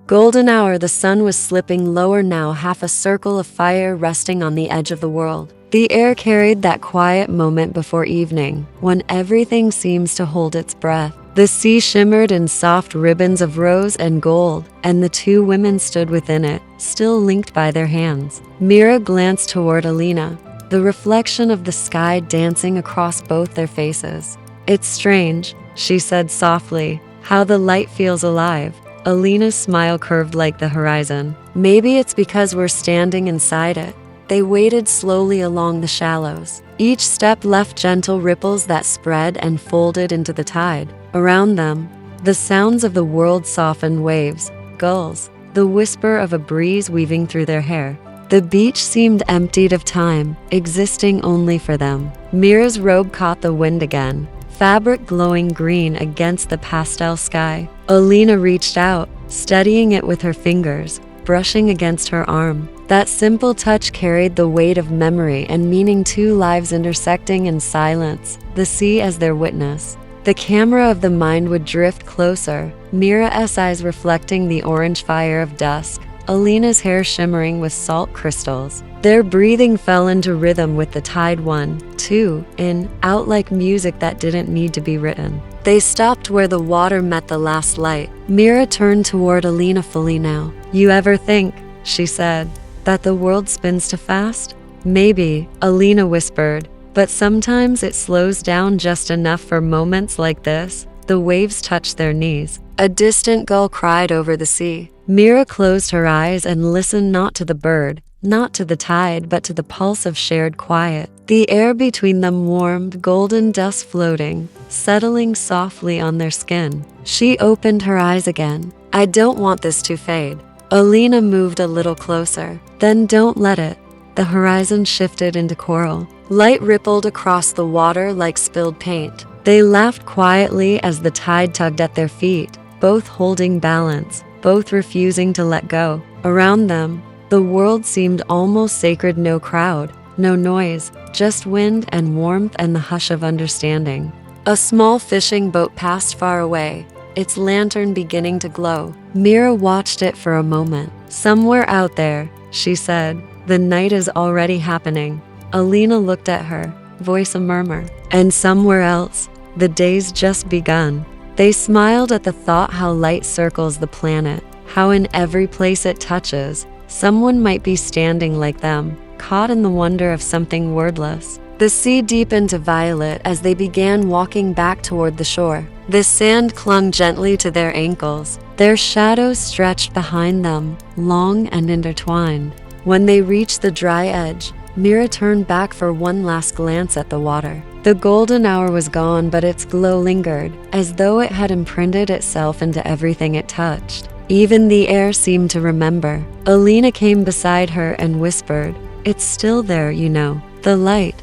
Golden hour, the sun was slipping lower now, half a circle of fire resting on the edge of the world. The air carried that quiet moment before evening, when everything seems to hold its breath. The sea shimmered in soft ribbons of rose and gold, and the two women stood within it, still linked by their hands. Mira glanced toward Alina, the reflection of the sky dancing across both their faces. "It's strange," she said softly, "how the light feels alive." Alina's smile curved like the horizon. "Maybe it's because we're standing inside it." They waded slowly along the shallows. Each step left gentle ripples that spread and folded into the tide. Around them, the sounds of the world softened: waves, gulls, the whisper of a breeze weaving through their hair. The beach seemed emptied of time, existing only for them. Mira's robe caught the wind again, fabric glowing green against the pastel sky. Alina reached out, steadying it with her fingers, brushing against her arm. That simple touch carried the weight of memory and meaning, two lives intersecting in silence, the sea as their witness. The camera of the mind would drift closer, Mira's eyes reflecting the orange fire of dusk, Alina's hair shimmering with salt crystals. Their breathing fell into rhythm with the tide, one, two, in, out like music that didn't need to be written. They stopped where the water met the last light. Mira turned toward Alina fully now. "You ever think," she said, "that the world spins too fast?" "Maybe," Alina whispered, "but sometimes it slows down just enough for moments like this." The waves touched their knees. A distant gull cried over the sea. Mira closed her eyes and listened, not to the bird, not to the tide, but to the pulse of shared quiet. The air between them warmed, golden dust floating, settling softly on their skin. She opened her eyes again. "I don't want this to fade." Alina moved a little closer. "Then don't let it." The horizon shifted into coral. Light rippled across the water like spilled paint. They laughed quietly as the tide tugged at their feet, both holding balance, both refusing to let go. Around them, the world seemed almost sacred. No crowd, no noise, just wind and warmth and the hush of understanding. A small fishing boat passed far away, its lantern beginning to glow. Mira watched it for a moment. "Somewhere out there," she said, "the night is already happening." Alina looked at her, voice a murmur. "And somewhere else, the day's just begun." They smiled at the thought how light circles the planet, how in every place it touches, someone might be standing like them, caught in the wonder of something wordless. The sea deepened to violet as they began walking back toward the shore. The sand clung gently to their ankles. Their shadows stretched behind them, long and intertwined. When they reached the dry edge, Mira turned back for one last glance at the water. The golden hour was gone, but its glow lingered, as though it had imprinted itself into everything it touched. Even the air seemed to remember. Alina came beside her and whispered, "It's still there, you know, the light."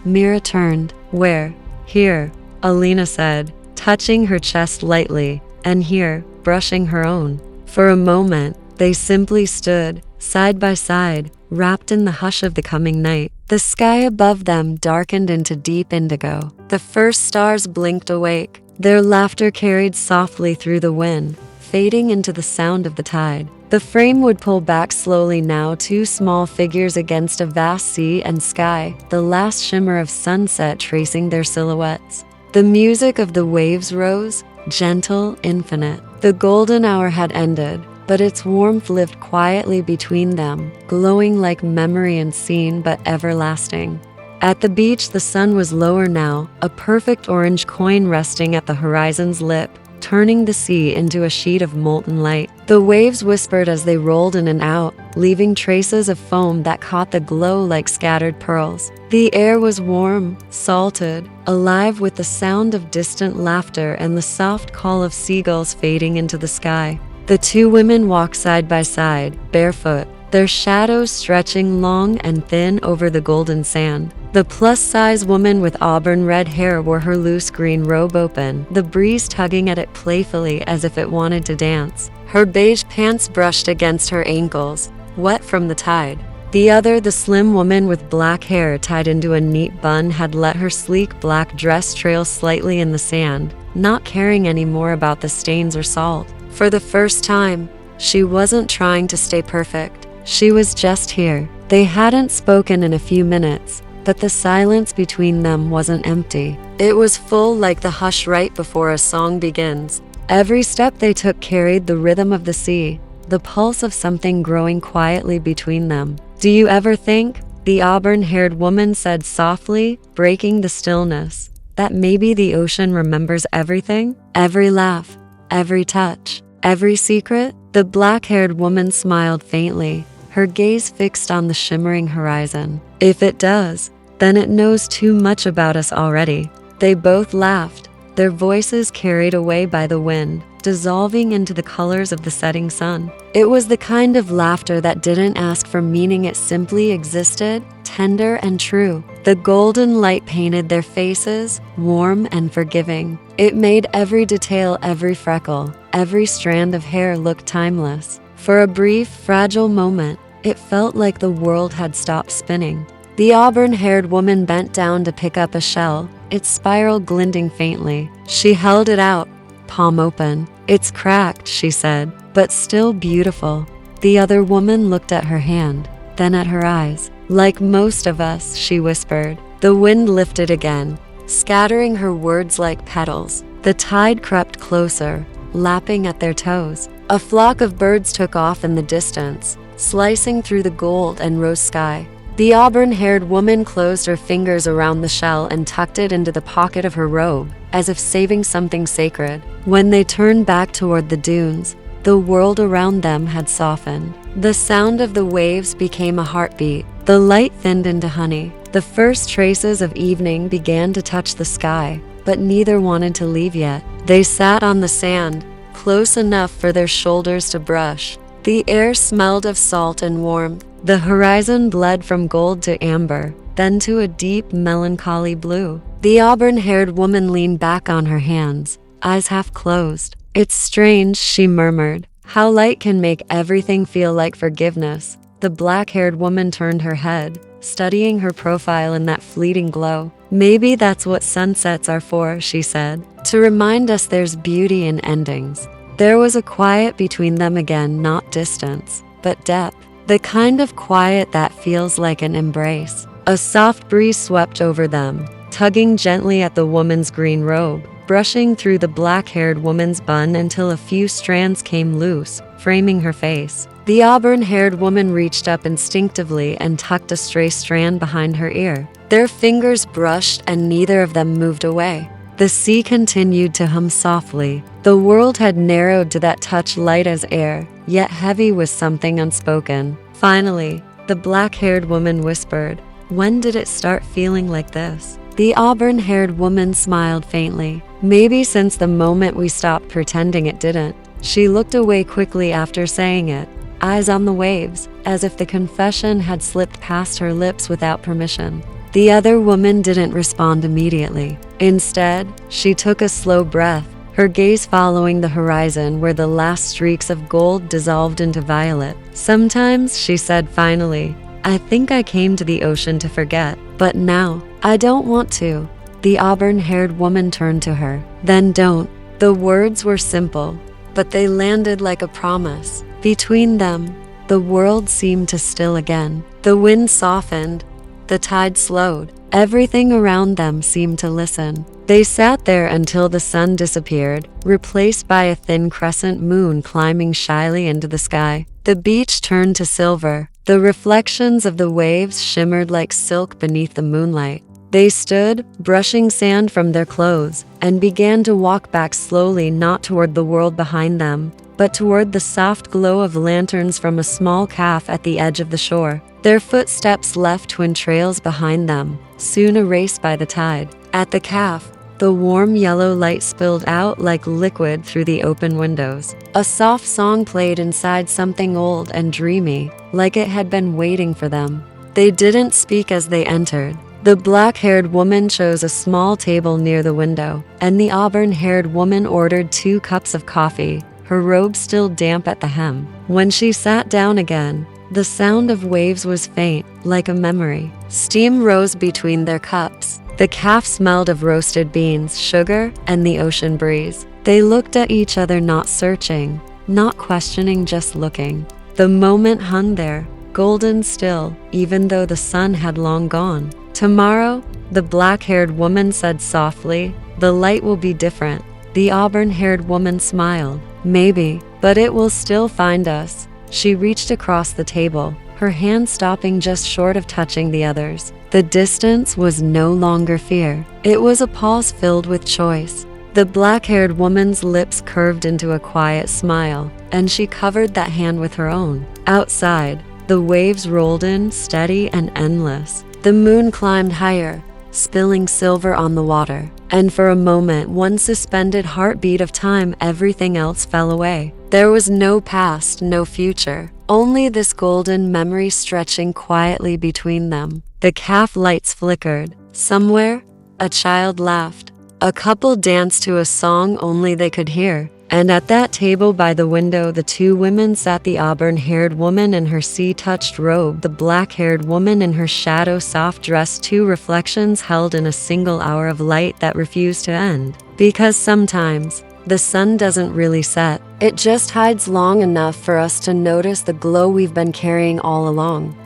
Mira turned. "Where?" "Here," Alina said, touching her chest lightly, "and here," brushing her own. For a moment, they simply stood, side by side, wrapped in the hush of the coming night. The sky above them darkened into deep indigo. The first stars blinked awake. Their laughter carried softly through the wind, fading into the sound of the tide. The frame would pull back slowly now, two small figures against a vast sea and sky, the last shimmer of sunset tracing their silhouettes. The music of the waves rose, gentle, infinite. The golden hour had ended, but its warmth lived quietly between them, glowing like memory unseen but everlasting. At the beach, the sun was lower now, a perfect orange coin resting at the horizon's lip, turning the sea into a sheet of molten light. The waves whispered as they rolled in and out, leaving traces of foam that caught the glow like scattered pearls. The air was warm, salted, alive with the sound of distant laughter and the soft call of seagulls fading into the sky. The two women walked side by side, barefoot, their shadows stretching long and thin over the golden sand. The plus-size woman with auburn red hair wore her loose green robe open, the breeze tugging at it playfully as if it wanted to dance. Her beige pants brushed against her ankles, wet from the tide. The other, the slim woman with black hair tied into a neat bun, had let her sleek black dress trail slightly in the sand, not caring anymore about the stains or salt. For the first time, She wasn't trying to stay perfect. She was just here. They hadn't spoken in a few minutes, but the silence between them wasn't empty. It was full, like the hush right before a song begins. Every step they took carried the rhythm of the sea, the pulse of something growing quietly between them. "Do you ever think," the auburn-haired woman said softly, breaking the stillness, "that maybe the ocean remembers everything? Every laugh, every touch, every secret?" The black-haired woman smiled faintly, her gaze fixed on the shimmering horizon. "If it does, then it knows too much about us already." They both laughed, their voices carried away by the wind, dissolving into the colors of the setting sun. It was the kind of laughter that didn't ask for meaning, it simply existed, tender and true. The golden light painted their faces, warm and forgiving. It made every detail, every freckle, every strand of hair look timeless. For a brief, fragile moment, it felt like the world had stopped spinning. The auburn-haired woman bent down to pick up a shell, its spiral glinting faintly. She held it out, palm open. "It's cracked," she said, "but still beautiful." The other woman looked at her hand, then at her eyes. "Like most of us," she whispered. The wind lifted again, scattering her words like petals. The tide crept closer, lapping at their toes. A flock of birds took off in the distance, slicing through the gold and rose sky. The auburn-haired woman closed her fingers around the shell and tucked it into the pocket of her robe, as if saving something sacred. When they turned back toward the dunes, the world around them had softened. The sound of the waves became a heartbeat. The light thinned into honey. The first traces of evening began to touch the sky, but neither wanted to leave yet. They sat on the sand, close enough for their shoulders to brush. The air smelled of salt and warmth. The horizon bled from gold to amber, then to a deep, melancholy blue. The auburn-haired woman leaned back on her hands, eyes half closed. "It's strange," she murmured, "how light can make everything feel like forgiveness." The black-haired woman turned her head, studying her profile in that fleeting glow. "Maybe that's what sunsets are for," she said, "to remind us there's beauty in endings." There was a quiet between them again, not distance, but depth. The kind of quiet that feels like an embrace. A soft breeze swept over them, tugging gently at the woman's green robe, brushing through the black-haired woman's bun until a few strands came loose, framing her face. The auburn-haired woman reached up instinctively and tucked a stray strand behind her ear. Their fingers brushed and neither of them moved away. The sea continued to hum softly. The world had narrowed to that touch, light as air, yet heavy with something unspoken. Finally, the black-haired woman whispered, "When did it start feeling like this?" The auburn-haired woman smiled faintly. "Maybe since the moment we stopped pretending it didn't." She looked away quickly after saying it, eyes on the waves, as if the confession had slipped past her lips without permission. The other woman didn't respond immediately. Instead, she took a slow breath, her gaze following the horizon where the last streaks of gold dissolved into violet. "Sometimes," she said finally, "I think I came to the ocean to forget, but now, I don't want to." The auburn-haired woman turned to her. "Then don't." The words were simple, but they landed like a promise. Between them, the world seemed to still again. The wind softened, the tide slowed. Everything around them seemed to listen. They sat there until the sun disappeared, replaced by a thin crescent moon climbing shyly into the sky. The beach turned to silver. The reflections of the waves shimmered like silk beneath the moonlight. They stood, brushing sand from their clothes, and began to walk back slowly, not toward the world behind them, but toward the soft glow of lanterns from a small cafe at the edge of the shore. Their footsteps left twin trails behind them, soon erased by the tide. At the cafe, the warm yellow light spilled out like liquid through the open windows. A soft song played inside, something old and dreamy, like it had been waiting for them. They didn't speak as they entered. The black-haired woman chose a small table near the window, and the auburn-haired woman ordered 2 cups of coffee, her robe still damp at the hem. When she sat down again, the sound of waves was faint, like a memory. Steam rose between their cups. The cafe smelled of roasted beans, sugar, and the ocean breeze. They looked at each other, not searching, not questioning, just looking. The moment hung there, golden still, even though the sun had long gone. "Tomorrow," the black-haired woman said softly, "the light will be different." The auburn-haired woman smiled. "Maybe, but it will still find us." She reached across the table, her hand stopping just short of touching the other's. The distance was no longer fear. It was a pause filled with choice. The black-haired woman's lips curved into a quiet smile, and she covered that hand with her own. Outside, the waves rolled in, steady and endless. The moon climbed higher, spilling silver on the water. And for a moment, one suspended heartbeat of time, everything else fell away. There was no past, no future, only this golden memory stretching quietly between them. The calf lights flickered. Somewhere, a child laughed. A couple danced to a song only they could hear. And at that table by the window, the two women sat, the auburn-haired woman in her sea-touched robe, the black-haired woman in her shadow soft dress, two reflections held in a single hour of light that refused to end. Because sometimes, the sun doesn't really set. It just hides long enough for us to notice the glow we've been carrying all along.